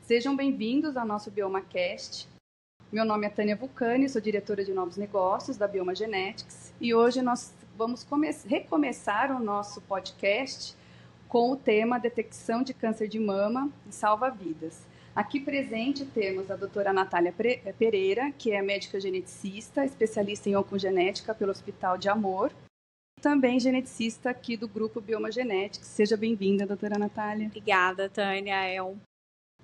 Sejam bem-vindos ao nosso BiomaCast. Meu nome é Tânia Vulcani, sou diretora de novos negócios da Bioma Genetics e hoje nós vamos recomeçar o nosso podcast com o tema Detecção de Câncer de Mama e Salva Vidas. Aqui presente temos a doutora Natália Pereira, que é médica geneticista, especialista em oncogenética pelo Hospital de Amor, e também geneticista aqui do grupo Bioma Genetics. Seja bem-vinda, doutora Natália. Obrigada, Tânia. É um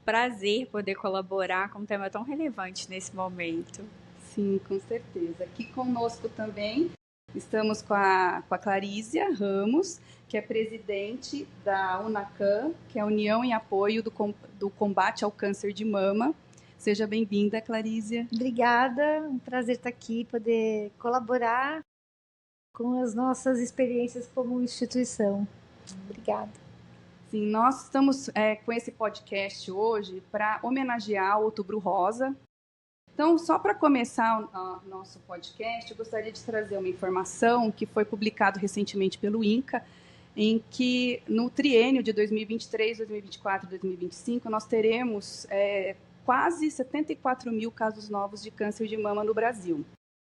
prazer poder colaborar com um tema tão relevante nesse momento. Sim, com certeza. Aqui conosco também estamos com a Clarísia Ramos, que é presidente da UNACAM, que é a União em Apoio do Combate ao Câncer de Mama. Seja bem-vinda, Clarísia. Obrigada, um prazer estar aqui, poder colaborar com as nossas experiências como instituição. Obrigada. Sim, nós estamos com esse podcast hoje para homenagear o Outubro Rosa. Então, só para começar o nosso podcast, eu gostaria de trazer uma informação que foi publicado recentemente pelo INCA, em que no triênio de 2023, 2024 e 2025, nós teremos quase 74 mil casos novos de câncer de mama no Brasil.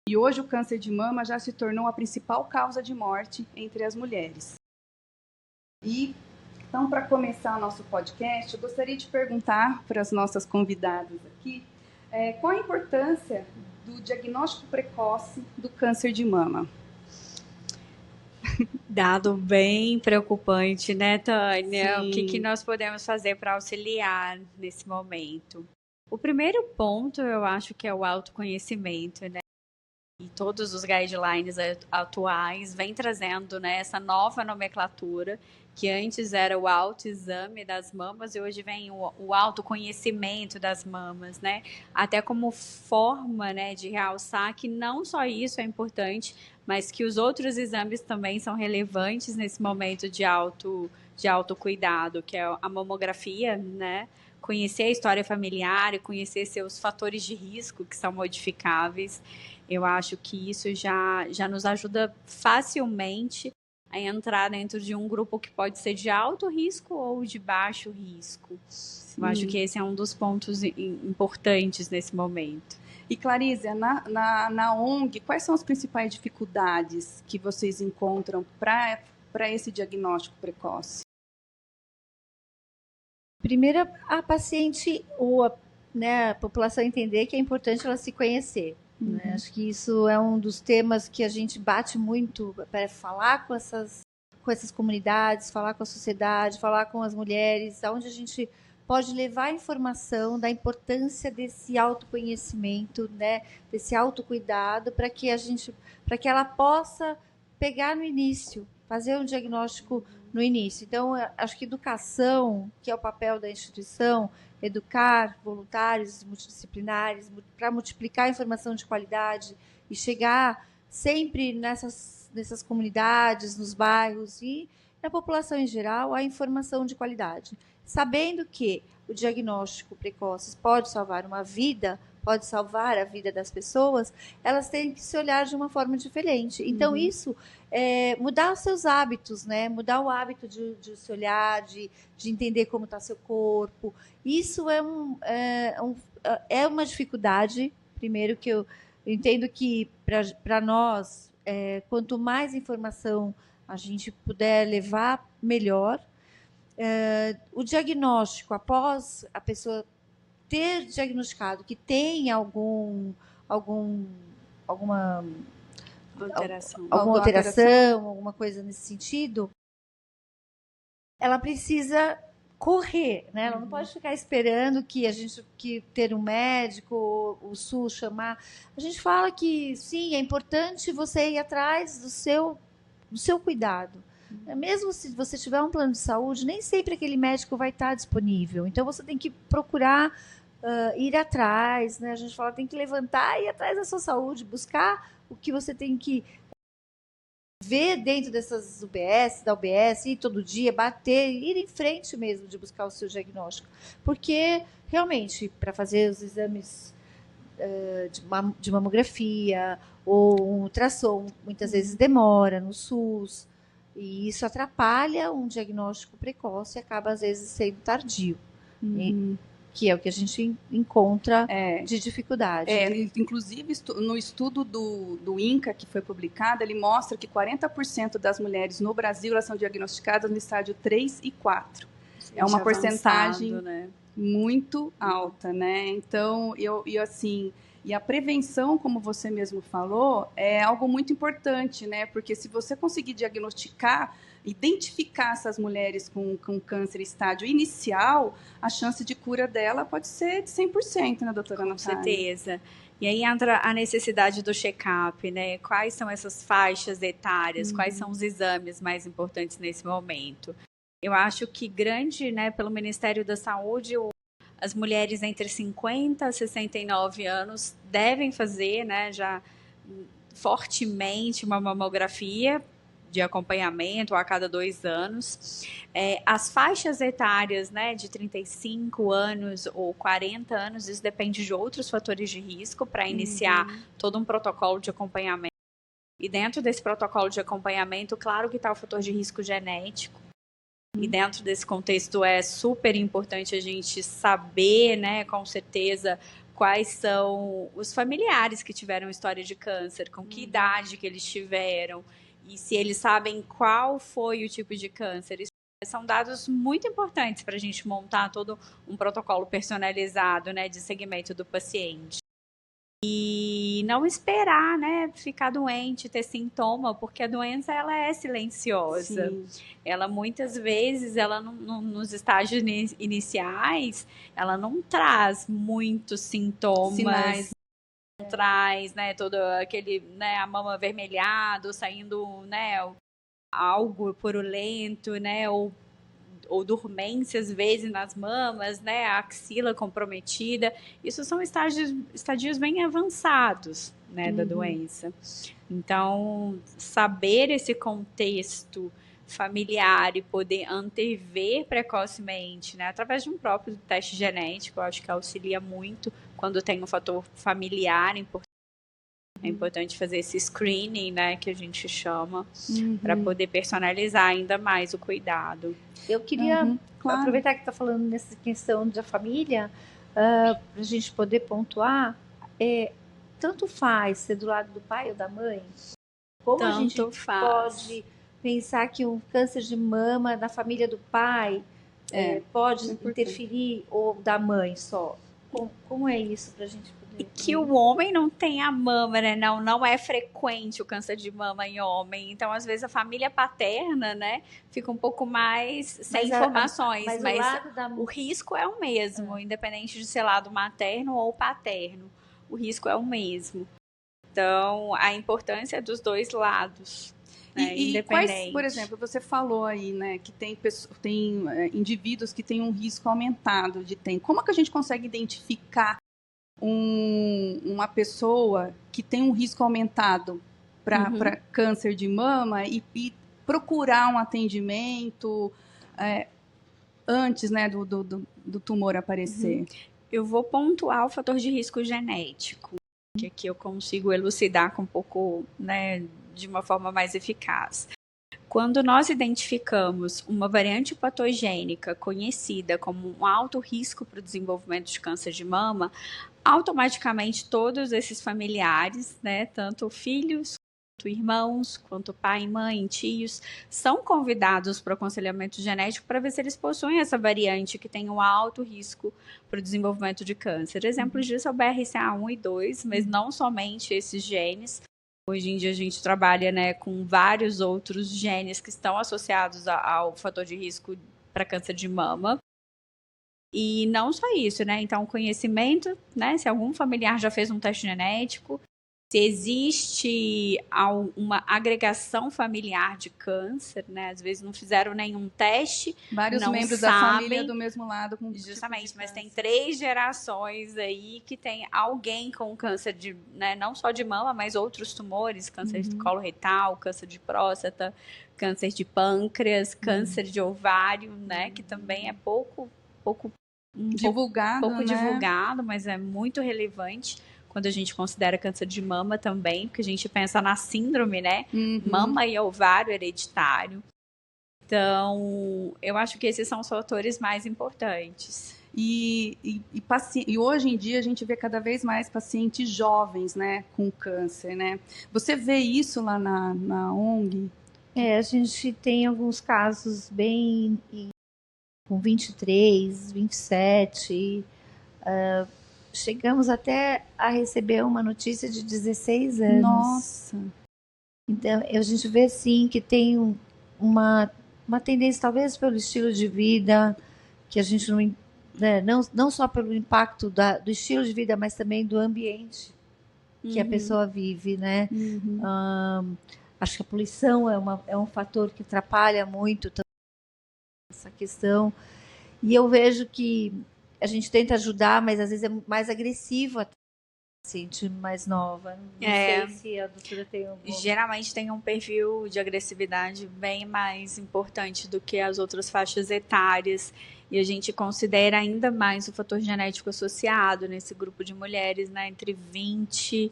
E hoje o câncer de mama já se tornou a principal causa de morte entre as mulheres. Então, para começar o nosso podcast, eu gostaria de perguntar para as nossas convidadas aqui qual a importância do diagnóstico precoce do câncer de mama. Dado bem preocupante, né, Tânia? Sim. O que nós podemos fazer para auxiliar nesse momento? O primeiro ponto, eu acho que é o autoconhecimento, né? E todos os guidelines atuais vêm trazendo, né, essa nova nomenclatura, que antes era o autoexame das mamas e hoje vem o autoconhecimento das mamas, né? Até como forma, né, de realçar que não só isso é importante, mas que os outros exames também são relevantes nesse momento de autocuidado, que é a mamografia, né? Conhecer a história familiar e conhecer seus fatores de risco que são modificáveis. Eu acho que isso já nos ajuda facilmente a entrar dentro de um grupo que pode ser de alto risco ou de baixo risco. Sim. Eu acho que esse é um dos pontos importantes nesse momento. E, Clarísia, na ONG, quais são as principais dificuldades que vocês encontram para esse diagnóstico precoce? Primeiro, a paciente ou a população entender que é importante ela se conhecer. Uhum. Né? Acho que isso é um dos temas que a gente bate muito para falar com essas comunidades, falar com a sociedade, falar com as mulheres, onde a gente pode levar a informação da importância desse autoconhecimento, né? Desse autocuidado, para que ela possa pegar no início, fazer um diagnóstico no início. Então, acho que educação, que é o papel da instituição, educar voluntários multidisciplinares para multiplicar a informação de qualidade e chegar sempre nessas comunidades, nos bairros e na população em geral, a informação de qualidade. Sabendo que o diagnóstico precoce pode salvar uma vida, pode salvar a vida das pessoas, elas têm que se olhar de uma forma diferente. Então, isso é mudar os seus hábitos, né? Mudar o hábito de se olhar, de entender como está seu corpo. Isso é uma dificuldade, primeiro, que eu entendo que para nós, quanto mais informação a gente puder levar, melhor. O diagnóstico, após a pessoa ter diagnosticado que tem alguma alteração, alguma coisa nesse sentido, ela precisa correr, né? Ela não pode ficar esperando que ter um médico, o SUS chamar. A gente fala que sim, é importante você ir atrás do seu cuidado. Mesmo se você tiver um plano de saúde, nem sempre aquele médico vai estar disponível. Então, você tem que procurar ir atrás, né? A gente fala, tem que levantar e ir atrás da sua saúde, buscar o que você tem que ver dentro dessas da UBS, ir todo dia, bater, ir em frente mesmo de buscar o seu diagnóstico. Porque, realmente, para fazer os exames de mamografia ou um ultrassom, muitas vezes demora no SUS, e isso atrapalha um diagnóstico precoce e acaba, às vezes, sendo tardio. que é o que a gente encontra de dificuldade. Inclusive, no estudo do INCA, que foi publicado, ele mostra que 40% das mulheres no Brasil elas são diagnosticadas no estágio 3 e 4. É uma porcentagem né? Muito alta, né? Então, e a prevenção, como você mesmo falou, é algo muito importante, né? Porque se você conseguir diagnosticar, identificar essas mulheres com câncer estágio inicial, a chance de cura dela pode ser de 100%, né, doutora Natália? Com certeza. E aí entra a necessidade do check-up, né? Quais são essas faixas etárias? Quais são os exames mais importantes nesse momento? Eu acho que né, pelo Ministério da Saúde, as mulheres entre 50 e 69 anos devem fazer, né, já fortemente uma mamografia de acompanhamento a cada 2 anos. As faixas etárias, né, de 35 anos ou 40 anos, isso depende de outros fatores de risco para iniciar todo um protocolo de acompanhamento. E dentro desse protocolo de acompanhamento, claro que está o fator de risco genético. E dentro desse contexto é super importante a gente saber, né, com certeza, quais são os familiares que tiveram história de câncer, com que idade que eles tiveram, e se eles sabem qual foi o tipo de câncer. Isso são dados muito importantes para a gente montar todo um protocolo personalizado, né, de segmento do paciente. E não esperar, né, ficar doente, ter sintoma, porque a doença ela é silenciosa. Sim. Ela muitas vezes, ela nos estágios iniciais, ela não traz muitos sintomas. Sinais. Não traz, né, todo aquele, né, a mama avermelhada, saindo, né, algo purulento, né, ou dormência, às vezes, nas mamas, né, a axila comprometida. Isso são estadios bem avançados, né, da doença. Então, saber esse contexto familiar e poder antever precocemente, né, através de um próprio teste genético, eu acho que auxilia muito quando tem um fator familiar importante. É importante fazer esse screening, né, que a gente chama, para poder personalizar ainda mais o cuidado. Eu queria aproveitar que está falando nessa questão da família, para a gente poder pontuar, tanto faz ser do lado do pai ou da mãe, como a gente pode pensar que um câncer de mama na família do pai pode interferir, ou da mãe só. Como é isso para a gente poder... E que o homem não tem a mama, né? Não é frequente o câncer de mama em homem. Então, às vezes, a família paterna, né, fica um pouco mais sem informações. Mas o risco é o mesmo, independente de ser lado materno ou paterno. O risco é o mesmo. Então, a importância é dos dois lados. E quais, por exemplo, você falou aí, né, que tem indivíduos que têm um risco aumentado de TEM. Como é que a gente consegue identificar uma pessoa que tem um risco aumentado para câncer de mama e procurar um atendimento antes, né, do tumor aparecer? Eu vou pontuar o fator de risco genético, que aqui eu consigo elucidar com um pouco, né, de uma forma mais eficaz. Quando nós identificamos uma variante patogênica conhecida como um alto risco para o desenvolvimento de câncer de mama, automaticamente todos esses familiares, né, tanto filhos, quanto irmãos, quanto pai, mãe, tios, são convidados para o aconselhamento genético para ver se eles possuem essa variante que tem um alto risco para o desenvolvimento de câncer. Exemplos disso é o BRCA1 e 2, mas não somente esses genes. Hoje em dia a gente trabalha, né, com vários outros genes que estão associados ao fator de risco para câncer de mama. E não só isso, né? Então, conhecimento, né? Se algum familiar já fez um teste genético, se existe uma agregação familiar de câncer, né? Às vezes não fizeram nenhum teste, vários não membros sabem, da família do mesmo lado. Com justamente, tipo mas tem 3 gerações aí que tem alguém com câncer de, né? Não só de mama, mas outros tumores, câncer de colo retal, câncer de próstata, câncer de pâncreas, câncer de ovário, né? Que também é pouco divulgado, pouco divulgado, mas é muito relevante quando a gente considera câncer de mama também, porque a gente pensa na síndrome, né? Mama e ovário hereditário. Então, eu acho que esses são os fatores mais importantes. E hoje em dia a gente vê cada vez mais pacientes jovens, né, com câncer, né? Você vê isso lá na ONG? A gente tem alguns casos bem com 23, 27. Chegamos até a receber uma notícia de 16 anos. Nossa! Então, a gente vê sim que tem uma tendência, talvez pelo estilo de vida, que a gente não, né, não só pelo impacto do estilo de vida, mas também do ambiente que a pessoa vive, né? Acho que a poluição é um fator que atrapalha muito essa questão. E eu vejo que a gente tenta ajudar, mas às vezes é mais agressivo a paciente mais nova. Não sei se a doutora tem Geralmente tem um perfil de agressividade bem mais importante do que as outras faixas etárias. E a gente considera ainda mais o fator genético associado nesse grupo de mulheres, né, entre 20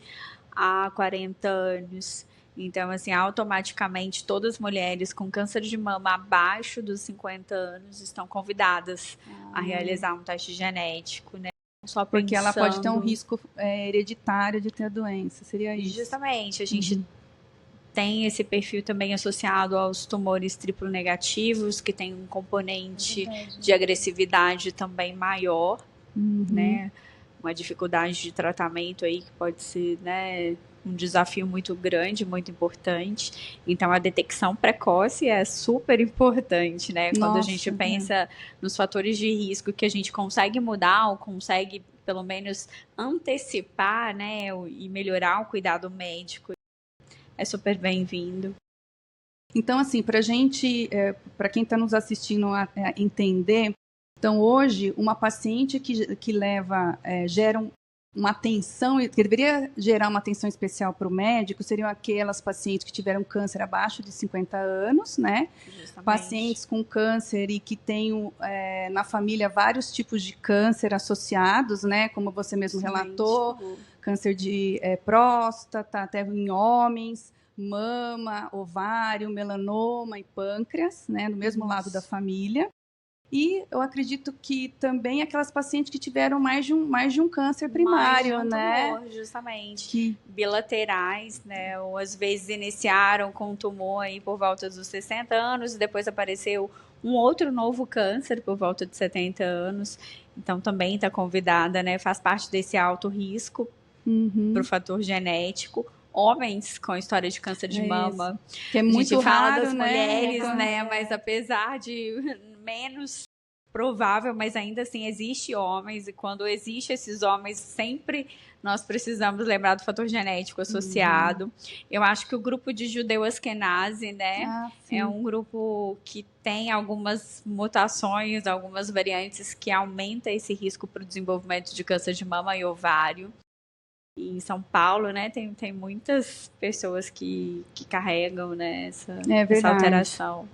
a 40 anos. Então, assim, automaticamente todas as mulheres com câncer de mama abaixo dos 50 anos estão convidadas a realizar um teste genético, né? Só porque ela pode ter um risco hereditário de ter a doença, seria isso? Justamente, a gente tem esse perfil também associado aos tumores triplo negativos, que tem um componente de agressividade também maior, né? Uma dificuldade de tratamento aí que pode ser, né, um desafio muito grande, muito importante. Então, a detecção precoce é super importante, né? Quando a gente pensa nos fatores de risco que a gente consegue mudar ou consegue, pelo menos, antecipar, né, e melhorar o cuidado médico, é super bem-vindo. Então, assim, para quem está nos assistindo a entender, então hoje uma paciente que gera uma atenção, que deveria gerar uma atenção especial para o médico, seriam aquelas pacientes que tiveram câncer abaixo de 50 anos, né? Justamente. Pacientes com câncer e que têm na família vários tipos de câncer associados, né? Como você mesmo relatou, câncer de próstata, até em homens, mama, ovário, melanoma e pâncreas, né? No mesmo lado da família. E eu acredito que também aquelas pacientes que tiveram mais de um câncer primário, né? Tumor, justamente. Bilaterais, né? Ou às vezes iniciaram com um tumor aí por volta dos 60 anos e depois apareceu um outro novo câncer por volta de 70 anos. Então também está convidada, né? Faz parte desse alto risco para o fator genético. Homens com história de câncer de mama. Que é muito raro, das mulheres, né? Mas apesar de menos provável, mas ainda assim existe homens, e quando existe esses homens, sempre nós precisamos lembrar do fator genético associado. Eu acho que o grupo de judeu-askenazi, né, é um grupo que tem algumas mutações, algumas variantes que aumentam esse risco para o desenvolvimento de câncer de mama e ovário. E em São Paulo, né, tem muitas pessoas que carregam, né, essa alteração.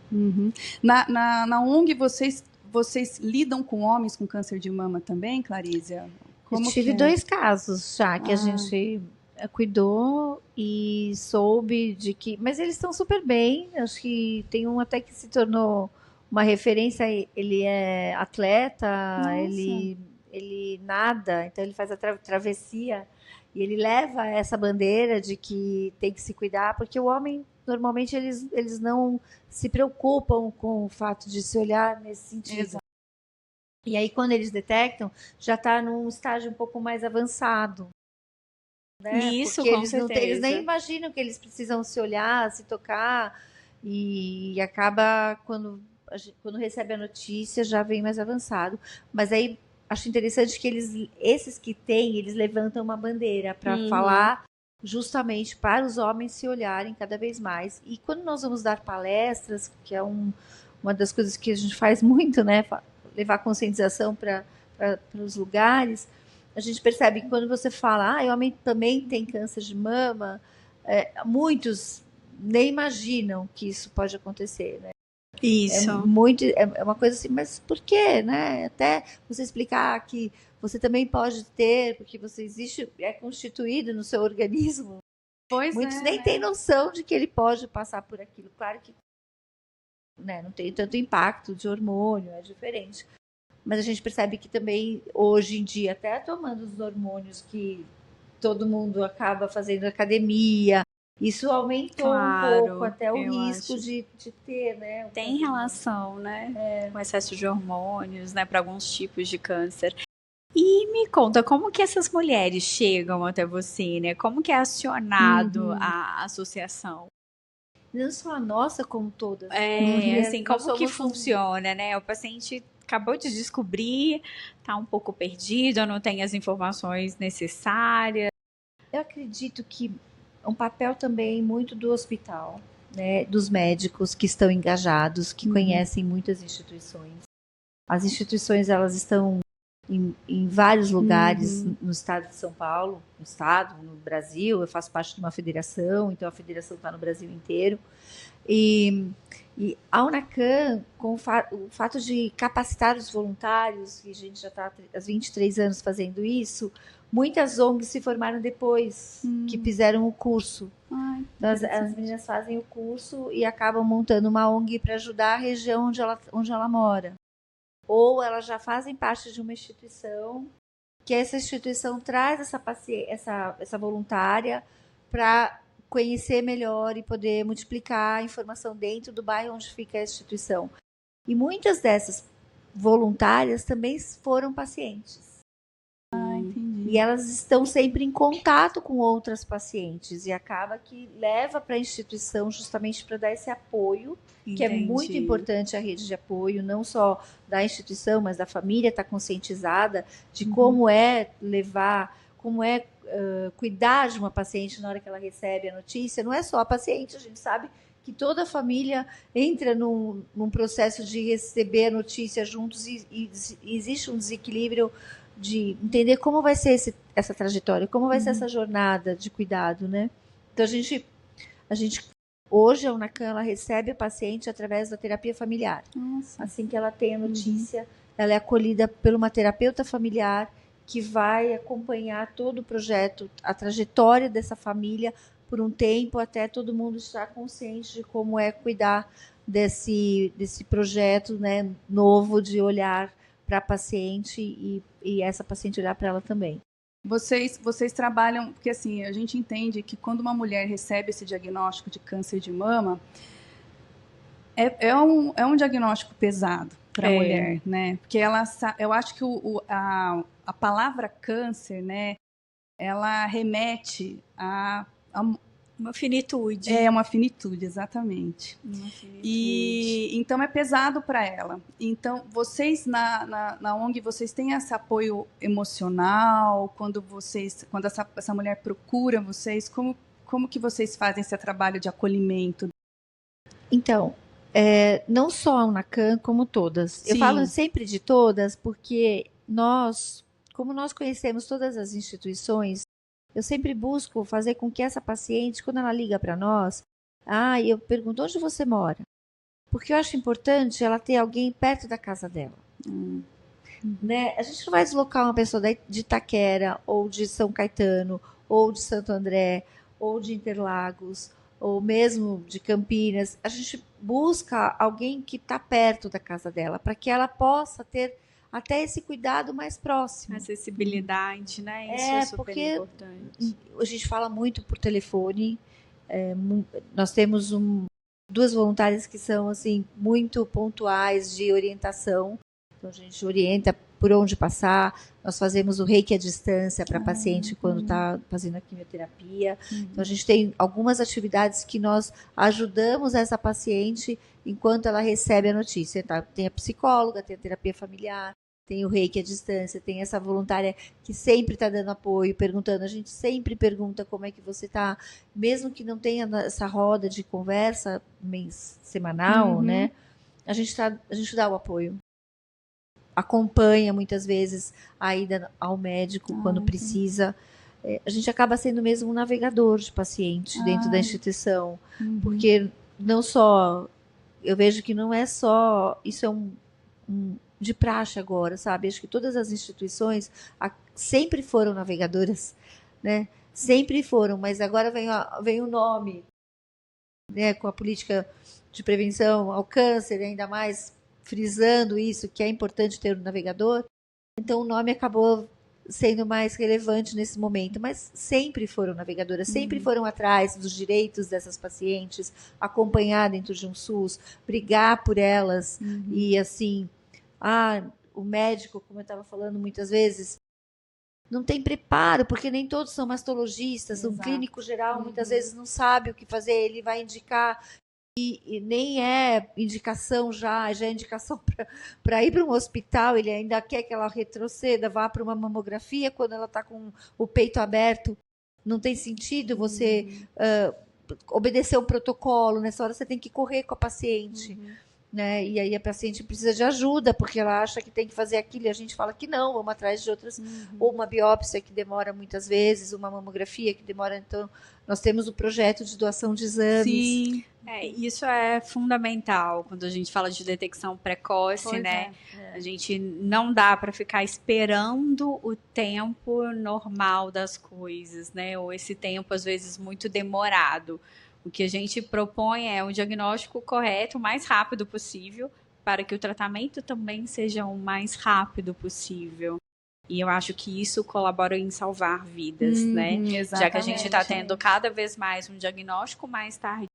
Na ONG, vocês lidam com homens com câncer de mama também, Clarísia? Eu tive 2 casos já que a gente cuidou e soube de que... Mas eles estão super bem. Acho que tem um até que se tornou uma referência. Ele é atleta, ele nada, então ele faz a travessia. E ele leva essa bandeira de que tem que se cuidar, porque o homem, normalmente, eles não se preocupam com o fato de se olhar nesse sentido. Exato. E aí, quando eles detectam, já está num estágio um pouco mais avançado. Né? Isso, porque com certeza. Eles nem imaginam que eles precisam se olhar, se tocar, e acaba, quando recebe a notícia, já vem mais avançado. Mas aí, acho interessante que esses que têm, eles levantam uma bandeira para falar justamente para os homens se olharem cada vez mais. E quando nós vamos dar palestras, que é uma das coisas que a gente faz muito, né, levar conscientização para os lugares, a gente percebe que quando você fala, o homem também tem câncer de mama, muitos nem imaginam que isso pode acontecer, né? Isso. É uma coisa assim, mas por quê, né? Até você explicar que você também pode ter, porque você é constituído no seu organismo. Muitos nem têm noção de que ele pode passar por aquilo. Claro que, né, não tem tanto impacto de hormônio, é diferente. mas a gente percebe que também, hoje em dia, até tomando os hormônios que todo mundo acaba fazendo academia, isso aumentou um pouco até o risco de ter, né? Tem relação, né? Com excesso de hormônios, né? Para alguns tipos de câncer. E me conta, como que essas mulheres chegam até você, né? Como que é acionado a associação? Não só a nossa, como todas. Assim, como que funciona, né? O paciente acabou de descobrir, tá um pouco perdido, não tem as informações necessárias. Eu acredito que é um papel também muito do hospital, né? Dos médicos que estão engajados, que conhecem muitas instituições. As instituições, elas estão em vários lugares no estado de São Paulo, no Brasil. Eu faço parte de uma federação, então a federação está no Brasil inteiro. E a UNACAM, com o fato de capacitar os voluntários, e a gente já está há 23 anos fazendo isso, muitas ONGs se formaram depois que fizeram o curso. Então, as meninas fazem o curso e acabam montando uma ONG para ajudar a região onde ela mora. Ou elas já fazem parte de uma instituição, que essa instituição traz essa voluntária para conhecer melhor e poder multiplicar a informação dentro do bairro onde fica a instituição. E muitas dessas voluntárias também foram pacientes. E elas estão sempre em contato com outras pacientes e acaba que leva para a instituição justamente para dar esse apoio, que é muito importante, a rede de apoio, não só da instituição, mas da família estar conscientizada de como é levar, como é cuidar de uma paciente na hora que ela recebe a notícia. Não é só a paciente, a gente sabe que toda a família entra num processo de receber a notícia juntos e existe um desequilíbrio de entender como vai ser essa trajetória, como vai ser essa jornada de cuidado, né? Então, a gente hoje, a UNACAM, ela recebe a paciente através da terapia familiar. Nossa. Assim que ela tem a notícia, ela é acolhida por uma terapeuta familiar que vai acompanhar todo o projeto, a trajetória dessa família por um tempo, até todo mundo estar consciente de como é cuidar desse projeto, né, novo de olhar para a paciente e essa paciente olhar para ela também. Vocês trabalham, porque assim, a gente entende que quando uma mulher recebe esse diagnóstico de câncer de mama, é um diagnóstico pesado para a mulher, né? Porque eu acho que a palavra câncer, né, ela remete a uma finitude. Uma finitude, exatamente. Uma finitude. E então é pesado para ela. Então, vocês na ONG, vocês têm esse apoio emocional? Quando essa mulher procura vocês, como que vocês fazem esse trabalho de acolhimento? Então, não só a UNACAM, como todas. Sim. Eu falo sempre de todas, porque como nós conhecemos todas as instituições, eu sempre busco fazer com que essa paciente, quando ela liga para nós, eu pergunto, onde você mora? Porque eu acho importante ela ter alguém perto da casa dela. Né? A gente não vai deslocar uma pessoa de Itaquera, ou de São Caetano, ou de Santo André, ou de Interlagos, ou mesmo de Campinas. A gente busca alguém que está perto da casa dela, para que ela possa ter até esse cuidado mais próximo. Acessibilidade, né? Isso é super importante. A gente fala muito por telefone. Nós temos duas voluntárias que são assim muito pontuais de orientação. Então a gente orienta por onde passar. Nós fazemos o reiki à distância para a paciente quando está fazendo a quimioterapia. Então a gente tem algumas atividades que nós ajudamos essa paciente enquanto ela recebe a notícia. Tá? Tem a psicóloga, tem a terapia familiar, tem o reiki à distância, tem essa voluntária que sempre está dando apoio, perguntando. A gente sempre pergunta como é que você está, mesmo que não tenha essa roda de conversa semanal, né? A gente dá o apoio. Acompanha muitas vezes a ida ao médico quando precisa. A gente acaba sendo mesmo um navegador de paciente dentro da instituição, porque não só, eu vejo que não é só, isso é de praxe agora, sabe? Acho que todas as instituições sempre foram navegadoras, né? Sempre foram, mas agora vem o nome, né? Com a política de prevenção ao câncer, ainda mais frisando isso, que é importante ter um navegador, então o nome acabou sendo mais relevante nesse momento, mas sempre foram navegadoras, sempre foram atrás dos direitos dessas pacientes, acompanhar dentro de um SUS, brigar por elas, e assim, o médico, como eu estava falando muitas vezes, não tem preparo, porque nem todos são mastologistas. Exato. Um clínico geral muitas vezes não sabe o que fazer, ele vai indicar, e nem é indicação já é indicação para ir para um hospital, ele ainda quer que ela retroceda, vá para uma mamografia quando ela está com o peito aberto. Não tem sentido você obedecer um protocolo, nessa hora você tem que correr com a paciente. Né? E aí a paciente precisa de ajuda, porque ela acha que tem que fazer aquilo, e a gente fala que não, vamos atrás de outras, ou uma biópsia que demora muitas vezes, uma mamografia que demora, então nós temos o projeto de doação de exames. Sim, isso é fundamental quando a gente fala de detecção precoce, pois né? A gente não dá para ficar esperando o tempo normal das coisas, né? Ou esse tempo às vezes muito demorado. O que a gente propõe é um diagnóstico correto, o mais rápido possível, para que o tratamento também seja o mais rápido possível. E eu acho que isso colabora em salvar vidas, né? Exatamente. Já que a gente está tendo cada vez mais um diagnóstico mais tardio,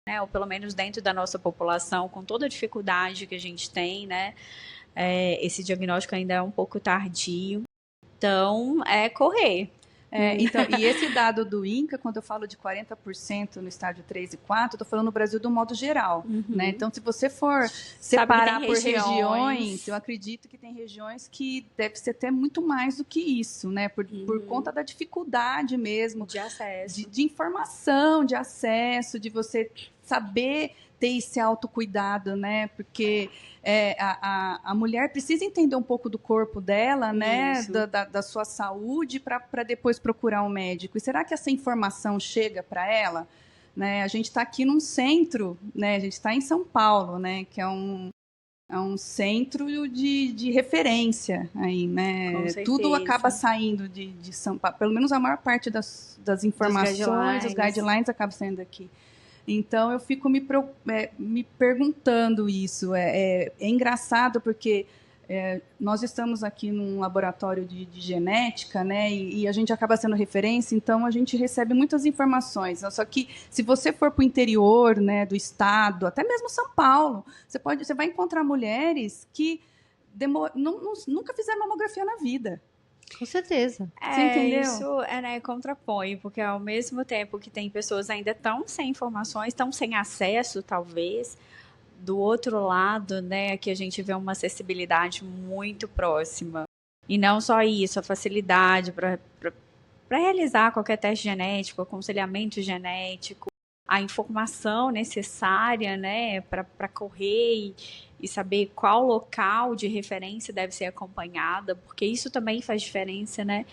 né? Ou pelo menos dentro da nossa população, com toda a dificuldade que a gente tem, né? Esse diagnóstico ainda é um pouco tardio. Então, é correr. Então, e esse dado do INCA, quando eu falo de 40% no estádio 3 e 4, eu estou falando no Brasil do modo geral. Né? Então, se você for separar por regiões, eu acredito que tem regiões que deve ser até muito mais do que isso, né? Por conta da dificuldade mesmo. De acesso. De informação, de acesso, de você saber ter esse autocuidado, né? Porque a mulher precisa entender um pouco do corpo dela, né? Da sua saúde, para depois procurar um médico. E será que essa informação chega para ela? Né? A gente está aqui num centro, né? A gente está em São Paulo, né? Que é um centro de referência aí, né? Tudo acaba saindo de São Paulo. Pelo menos a maior parte das informações, os guidelines acabam saindo daqui. Então, eu fico me perguntando isso. É engraçado porque nós estamos aqui num laboratório de genética, né? E a gente acaba sendo referência, então a gente recebe muitas informações. Só que, se você for para o interior, né, do estado, até mesmo São Paulo, você vai encontrar mulheres que nunca fizeram mamografia na vida. Com certeza. Você entendeu? Isso né, contrapõe, porque ao mesmo tempo que tem pessoas ainda tão sem informações, tão sem acesso, talvez, do outro lado, né, que a gente vê uma acessibilidade muito próxima. E não só isso, a facilidade para realizar qualquer teste genético, aconselhamento genético, a informação necessária, né, para correr e saber qual local de referência deve ser acompanhada, porque isso também faz diferença, né?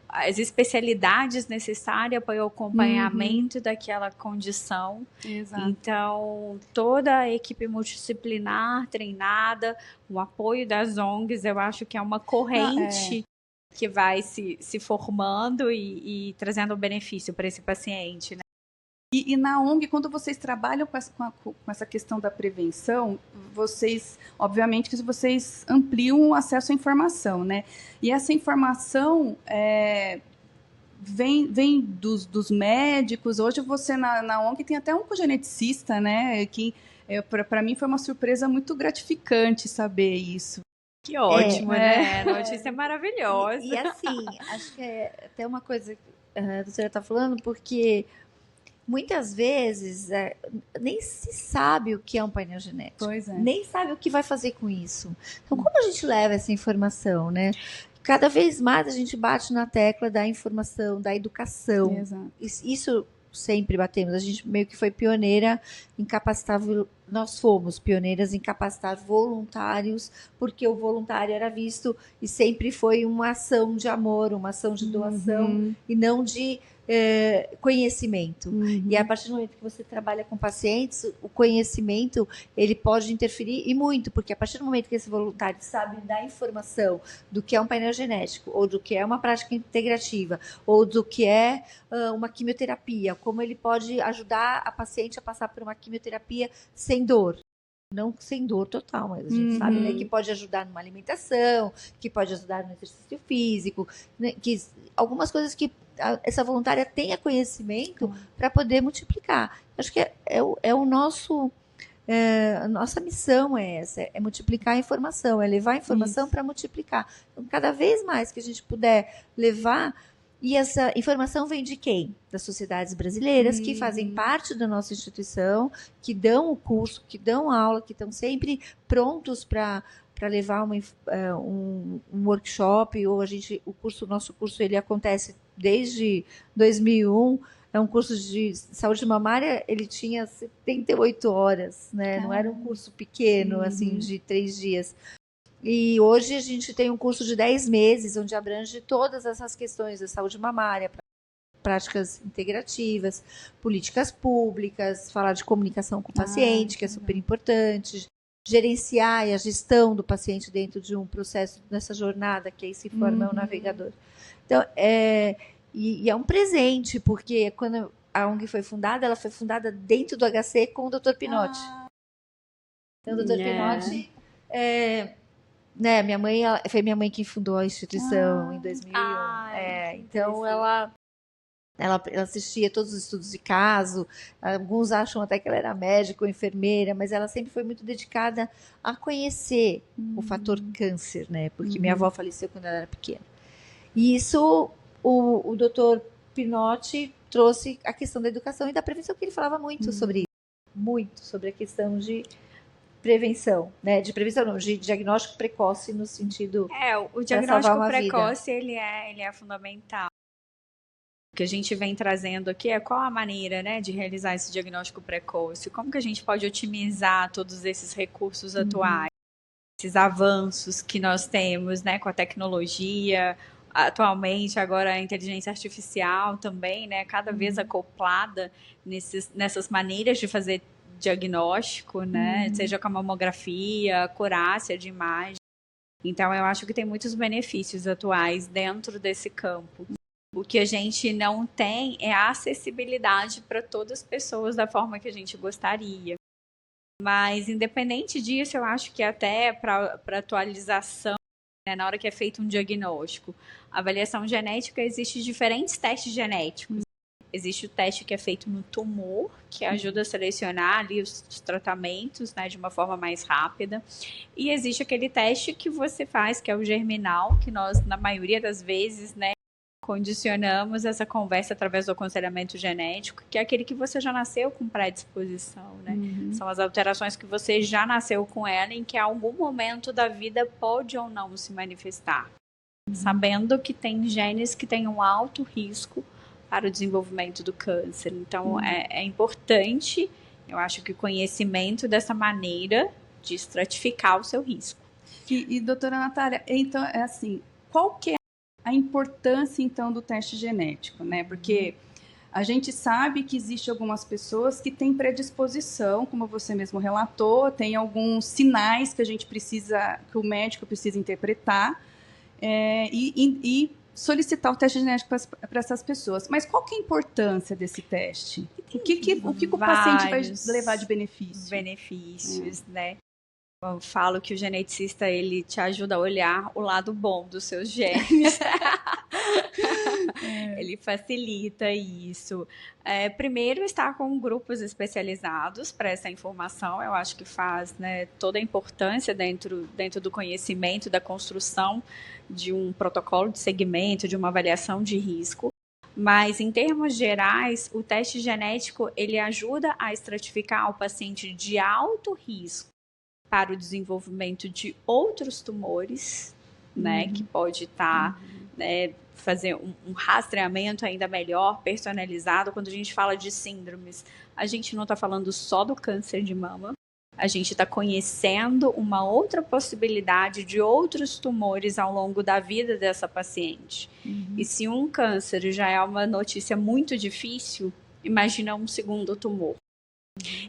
As especialidades necessárias para o acompanhamento daquela condição. Exato. Então, toda a equipe multidisciplinar treinada, o apoio das ONGs, eu acho que é uma corrente que vai se formando e trazendo benefício para esse paciente, né? E na ONG, quando vocês trabalham com essa questão da prevenção, obviamente que vocês ampliam o acesso à informação, né? E essa informação vem dos médicos. Hoje você na ONG tem até um geneticista, né? Que para mim foi uma surpresa muito gratificante saber isso. Que ótimo, né? A notícia é maravilhosa. E assim, acho que é até uma coisa que a doutora está falando, porque muitas vezes nem se sabe o que é um painel genético. Pois é. Nem sabe o que vai fazer com isso. Então, como a gente leva essa informação, né? Cada vez mais a gente bate na tecla da informação, da educação. Exato. Isso sempre batemos. A gente meio que foi pioneira em capacitar, nós fomos pioneiras em capacitar voluntários, porque o voluntário era visto e sempre foi uma ação de amor, uma ação de doação e não de conhecimento. E a partir do momento que você trabalha com pacientes, o conhecimento ele pode interferir e muito, porque a partir do momento que esse voluntário sabe dar informação do que é um painel genético, ou do que é uma prática integrativa, ou do que é uma quimioterapia, como ele pode ajudar a paciente a passar por uma quimioterapia sem dor. não sem dor total, mas a gente sabe, né, que pode ajudar numa alimentação, que pode ajudar no exercício físico, né, que algumas coisas que essa voluntária tenha conhecimento para poder multiplicar. Acho que é o nosso... a nossa missão é essa, é multiplicar a informação, é levar a informação para multiplicar. Então, cada vez mais que a gente puder levar, e essa informação vem de quem? Das sociedades brasileiras que fazem parte da nossa instituição, que dão o curso, que dão aula, que estão sempre prontos para levar um workshop, ou o nosso curso ele acontece desde 2001. É um curso de saúde mamária, ele tinha 78 horas, né? Não era um curso pequeno, assim, de 3 dias. E hoje a gente tem um curso de 10 meses, onde abrange todas essas questões da saúde mamária, práticas integrativas, políticas públicas, falar de comunicação com o paciente, que é super importante, gerenciar a gestão do paciente dentro de um processo, nessa jornada, que aí se forma o navegador. Então, e é um presente, porque quando a ONG foi fundada, ela foi fundada dentro do HC com o Dr. Pinotti. Então, o Dr. Pinotti, né, foi minha mãe que fundou a instituição em 2001. Então, ela assistia todos os estudos de caso, alguns acham até que ela era médica ou enfermeira, mas ela sempre foi muito dedicada a conhecer o fator câncer, né, porque minha avó faleceu quando ela era pequena. E isso... O doutor Pinotti trouxe a questão da educação e da prevenção, que ele falava muito sobre isso, muito sobre a questão de prevenção, né? De prevenção não, de diagnóstico precoce no sentido o diagnóstico precoce ele é fundamental. O que a gente vem trazendo aqui é qual a maneira, né, de realizar esse diagnóstico precoce, como que a gente pode otimizar todos esses recursos atuais, esses avanços que nós temos, né, com a tecnologia. Atualmente, agora a inteligência artificial também, né, cada vez acoplada nessas maneiras de fazer diagnóstico, né, seja com a mamografia, acurácia de imagem. Então, eu acho que tem muitos benefícios atuais dentro desse campo. O que a gente não tem é a acessibilidade para todas as pessoas da forma que a gente gostaria. Mas, independente disso, eu acho que até para atualização, na hora que é feito um diagnóstico, avaliação genética, existem diferentes testes genéticos. Existe o teste que é feito no tumor, que ajuda a selecionar ali os tratamentos, né, de uma forma mais rápida. E existe aquele teste que você faz, que é o germinal, que nós, na maioria das vezes, né, condicionamos essa conversa através do aconselhamento genético, que é aquele que você já nasceu com predisposição, né? São as alterações que você já nasceu com ela, em que a algum momento da vida pode ou não se manifestar. Sabendo que tem genes que têm um alto risco para o desenvolvimento do câncer. Então, é importante, eu acho que o conhecimento dessa maneira de estratificar o seu risco. E doutora Natália, então, é assim, qual que é a importância, então, do teste genético, né? Porque a gente sabe que existe algumas pessoas que têm predisposição, como você mesmo relatou, tem alguns sinais que que o médico precisa interpretar e solicitar o teste genético para essas pessoas. Mas qual que é a importância desse teste? O que o paciente vai levar de benefício? Benefícios, né? Eu falo que o geneticista, ele te ajuda a olhar o lado bom dos seus genes. Ele facilita isso. Primeiro, estar com grupos especializados para essa informação, eu acho que faz, né, toda a importância dentro do conhecimento, da construção de um protocolo de segmento, de uma avaliação de risco. Mas, em termos gerais, o teste genético, ele ajuda a estratificar o paciente de alto risco para o desenvolvimento de outros tumores, né, que pode estar, né, fazer um rastreamento ainda melhor, personalizado. Quando a gente fala de síndromes, a gente não está falando só do câncer de mama, a gente está conhecendo uma outra possibilidade de outros tumores ao longo da vida dessa paciente. E se um câncer já é uma notícia muito difícil, imagina um segundo tumor.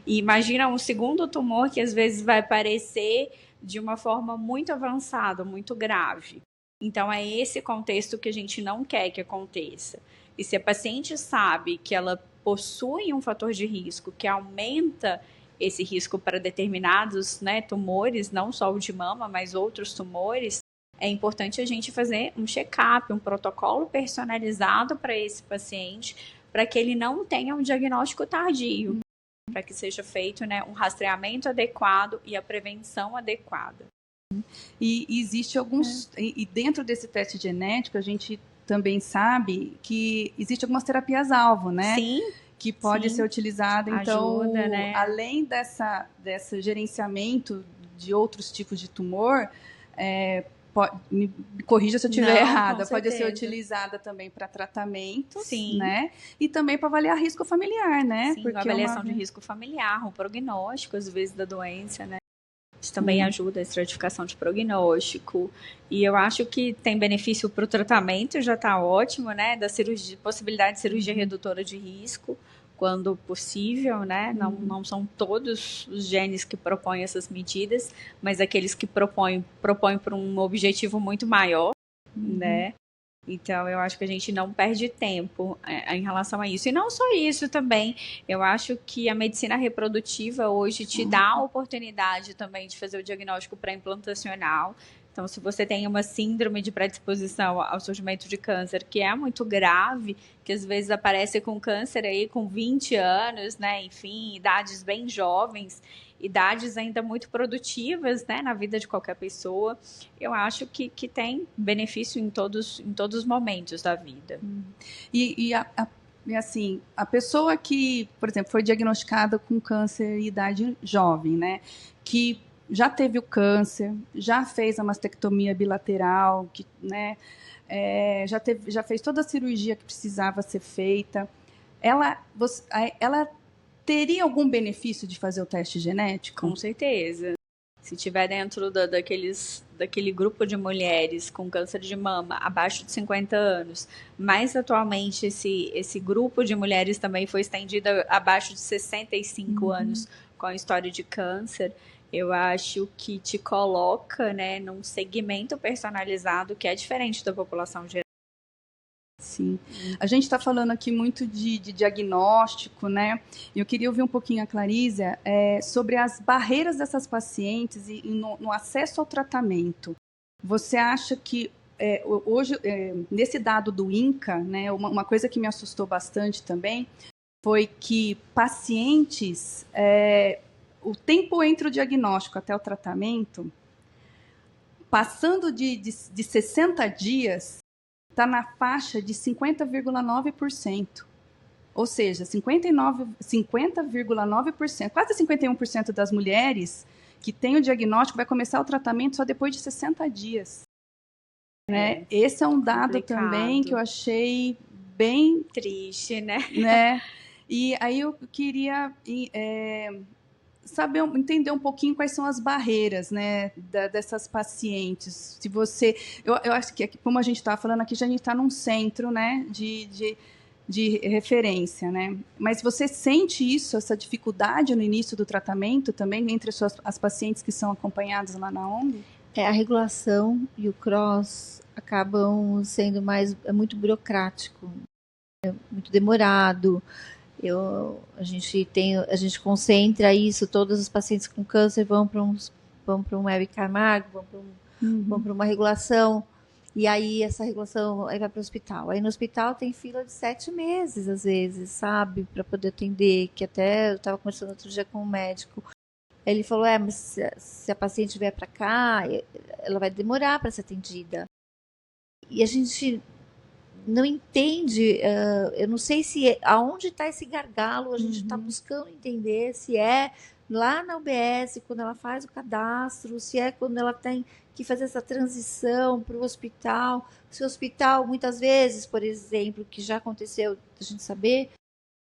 E imagina um segundo tumor que às vezes vai aparecer de uma forma muito avançada, muito grave. Então, é esse contexto que a gente não quer que aconteça. E se a paciente sabe que ela possui um fator de risco que aumenta esse risco para determinados, né, tumores, não só o de mama, mas outros tumores, é importante a gente fazer um check-up, um protocolo personalizado para esse paciente, para que ele não tenha um diagnóstico tardio, para que seja feito, né, um rastreamento adequado e a prevenção adequada. E existe alguns... E dentro desse teste genético, a gente também sabe que existe algumas terapias-alvo, né? Sim. Que pode ser utilizada. Então, ajuda, né? Além desse gerenciamento de outros tipos de tumor, me corrija se eu estiver errada, pode ser utilizada também para tratamentos, sim, né? E também para avaliar risco familiar, né? Sim, porque avaliação de risco familiar, o prognóstico, às vezes, da doença, né? Isso também ajuda a estratificação de prognóstico. E eu acho que tem benefício para o tratamento, já está ótimo, né? Da cirurgia, possibilidade de cirurgia redutora de risco, quando possível, né? Não são todos os genes que propõem essas medidas, mas aqueles que propõem por um objetivo muito maior, né? Então, eu acho que a gente não perde tempo em relação a isso. E não só isso também, eu acho que a medicina reprodutiva hoje te dá a oportunidade também de fazer o diagnóstico pré-implantacional. Então, se você tem uma síndrome de predisposição ao surgimento de câncer, que é muito grave, que às vezes aparece com câncer aí com 20 anos, né? Enfim, idades bem jovens, idades ainda muito produtivas, né, na vida de qualquer pessoa, eu acho que tem benefício em todos os momentos da vida. E assim, a pessoa que, por exemplo, foi diagnosticada com câncer em idade jovem, né, que já teve o câncer, já fez a mastectomia bilateral, que, né, já fez toda a cirurgia que precisava ser feita, ela teria algum benefício de fazer o teste genético? Com certeza. Se tiver dentro daquele grupo de mulheres com câncer de mama abaixo de 50 anos, mas atualmente esse grupo de mulheres também foi estendido abaixo de 65 anos com a história de câncer, eu acho que te coloca, né, num segmento personalizado que é diferente da população geral. Sim. A gente está falando aqui muito de diagnóstico, né? Eu queria ouvir um pouquinho a Clarísia sobre as barreiras dessas pacientes e no acesso ao tratamento. Você acha que hoje, nesse dado do INCA, né, uma coisa que me assustou bastante também foi que pacientes, o tempo entre o diagnóstico até o tratamento, passando de 60 dias, está na faixa de 50,9%. Ou seja, 50,9%, quase 51% das mulheres que têm o diagnóstico vai começar o tratamento só depois de 60 dias. Né? Esse é um dado complicado. Também que eu achei bem triste, né? E aí eu queria entender um pouquinho quais são as barreiras, né, dessas pacientes. Se você, eu acho que, como a gente está falando aqui, já a gente está num centro, né, de referência, né? Mas você sente isso, essa dificuldade no início do tratamento também entre as pacientes que são acompanhadas lá na ONG? A regulação e o cross acabam sendo muito burocrático, muito demorado. A gente concentra isso, todos os pacientes com câncer vão para um Web Camargo, vão para uma regulação, e aí essa regulação aí vai para o hospital. Aí no hospital tem fila de 7 meses, às vezes, sabe, para poder atender, que até eu estava conversando outro dia com um médico, ele falou, mas se a paciente vier para cá, ela vai demorar para ser atendida. E a gente não entende, eu não sei aonde está esse gargalo, a gente está buscando entender se é lá na UBS, quando ela faz o cadastro, se é quando ela tem que fazer essa transição para o hospital, se o hospital, muitas vezes, por exemplo, que já aconteceu, a gente saber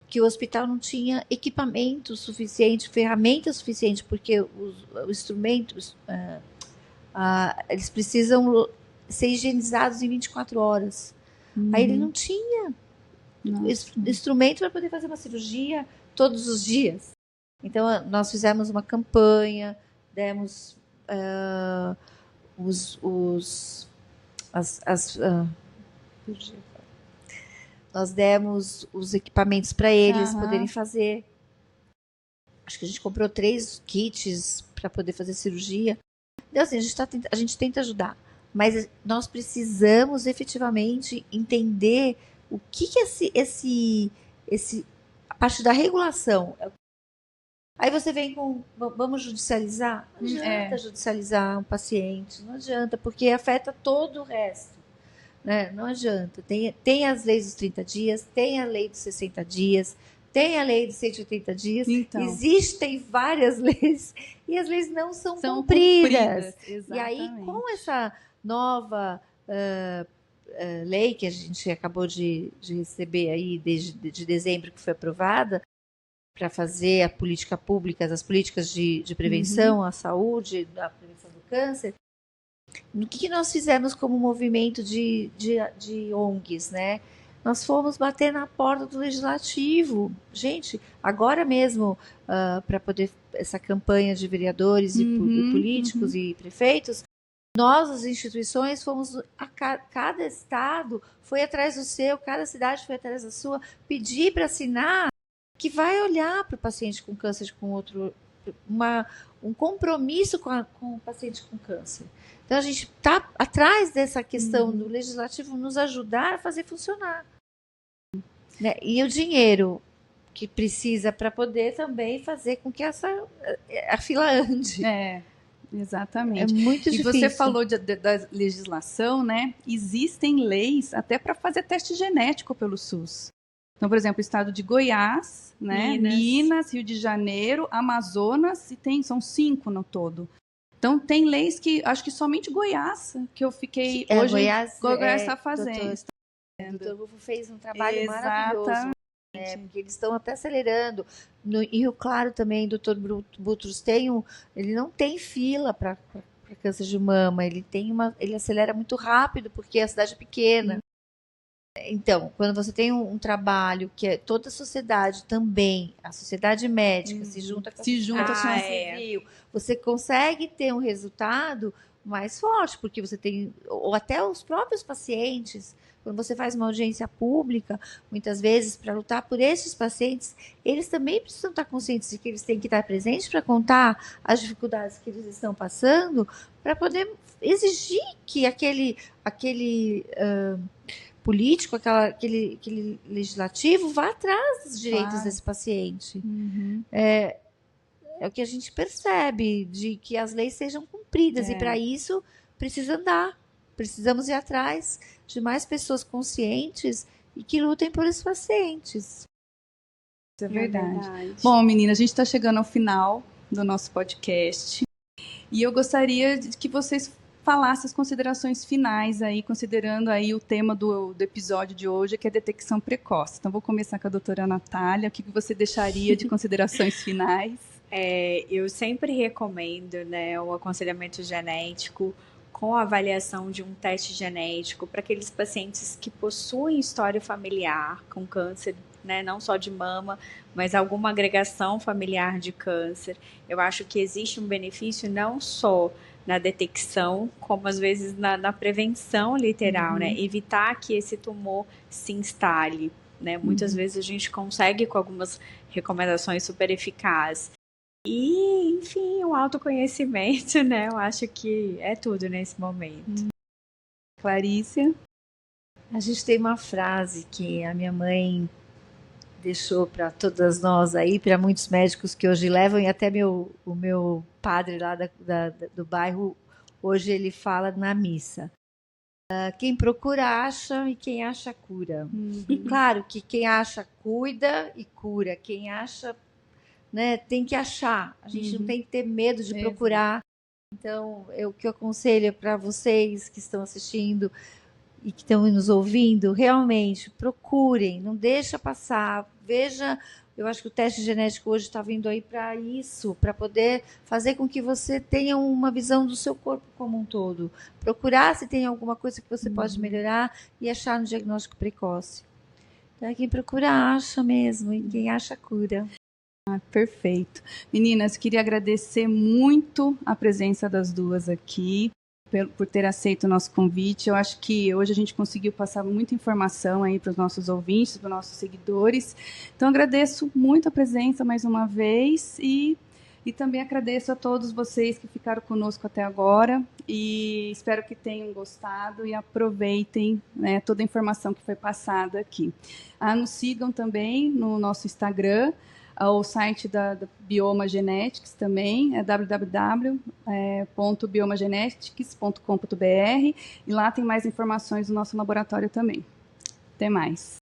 que o hospital não tinha equipamento suficiente, ferramenta suficiente, porque os instrumentos, eles precisam ser higienizados em 24 horas. Aí ele não tinha instrumento para poder fazer uma cirurgia todos os dias. Então, nós fizemos uma campanha, demos nós demos os equipamentos para eles poderem fazer. acho que a gente comprou 3 kits para poder fazer cirurgia. Então, assim, a gente tenta ajudar, mas nós precisamos efetivamente entender o que a parte da regulação. Aí você vem com, vamos judicializar? Não adianta judicializar um paciente, não adianta, porque afeta todo o resto, né? Não adianta. Tem as leis dos 30 dias, tem a lei dos 60 dias, tem a lei dos 180 dias, então, existem várias leis e as leis não são cumpridas. E aí, com essa nova lei que a gente acabou de receber aí de dezembro, que foi aprovada, para fazer a política pública, as políticas de prevenção à saúde, da prevenção do câncer, o que nós fizemos como movimento de ONGs, né? Nós fomos bater na porta do legislativo. Gente, agora mesmo, para poder essa campanha de vereadores e políticos e prefeitos, nós, as instituições, fomos cada estado foi atrás do seu, cada cidade foi atrás da sua, pedir para assinar que vai olhar para o paciente com câncer com outro, um compromisso com o paciente com câncer. Então, a gente está atrás dessa questão do legislativo nos ajudar a fazer funcionar. Né? E o dinheiro que precisa para poder também fazer com que a fila ande. Exatamente. É muito difícil. E você falou da legislação, né? Existem leis até para fazer teste genético pelo SUS. Então, por exemplo, o estado de Goiás, né? Minas, Rio de Janeiro, Amazonas, e são 5 no todo. Então, tem leis que, acho que somente Goiás, que eu fiquei hoje, Goiás está fazendo. O doutor Rufo fez um trabalho maravilhoso. Porque eles estão até acelerando. No Rio Claro também, o doutor Butros ele não tem fila para câncer de mama, ele acelera muito rápido, porque a cidade é pequena. Então, quando você tem um trabalho que é toda a sociedade também, a sociedade médica se junta com a sociedade civil, você consegue ter um resultado mais forte, porque você tem, ou até os próprios pacientes, quando você faz uma audiência pública, muitas vezes, para lutar por esses pacientes, eles também precisam estar conscientes de que eles têm que estar presentes para contar as dificuldades que eles estão passando, para poder exigir que aquele político, aquele legislativo vá atrás dos direitos desse paciente. É o que a gente percebe, de que as leis sejam cumpridas, e para isso precisa andar. Precisamos ir atrás de mais pessoas conscientes e que lutem por esses pacientes. Isso é verdade. Bom, meninas, a gente está chegando ao final do nosso podcast e eu gostaria de que vocês falassem as considerações finais aí, considerando aí o tema do episódio de hoje, que é detecção precoce. Então, vou começar com a doutora Natália. O que você deixaria de considerações finais? Eu sempre recomendo, né, o aconselhamento genético com a avaliação de um teste genético para aqueles pacientes que possuem história familiar com câncer, né, não só de mama, mas alguma agregação familiar de câncer. Eu acho que existe um benefício não só na detecção, como às vezes na prevenção literal, né, evitar que esse tumor se instale, né, muitas vezes a gente consegue com algumas recomendações super eficazes. E, enfim, o autoconhecimento, né? Eu acho que é tudo nesse momento. Clarícia? A gente tem uma frase que a minha mãe deixou para todas nós aí, para muitos médicos que hoje levam, e até o meu padre lá do bairro, hoje ele fala na missa. Quem procura acha e quem acha cura. E claro que quem acha cuida e cura, quem acha, né, tem que achar, a gente não tem que ter medo de procurar. Então, o que eu aconselho para vocês que estão assistindo e que estão nos ouvindo, realmente procurem, não deixa passar, veja. Eu acho que o teste genético hoje está vindo aí para isso, para poder fazer com que você tenha uma visão do seu corpo como um todo, procurar se tem alguma coisa que você pode melhorar e achar no diagnóstico precoce. Então, quem procura acha mesmo, e quem acha cura. Perfeito. Meninas, queria agradecer muito a presença das duas aqui. por ter aceito o nosso convite. Eu acho que hoje a gente conseguiu passar muita informação aí para os nossos ouvintes, para os nossos seguidores. Então, agradeço muito a presença mais uma vez e também agradeço a todos vocês que ficaram conosco até agora e espero que tenham gostado e aproveitem, né, toda a informação que foi passada aqui. Nos sigam também no nosso Instagram, o site da Bioma Genetics também, é www.biomagenetics.com.br, e lá tem mais informações do nosso laboratório também. Até mais.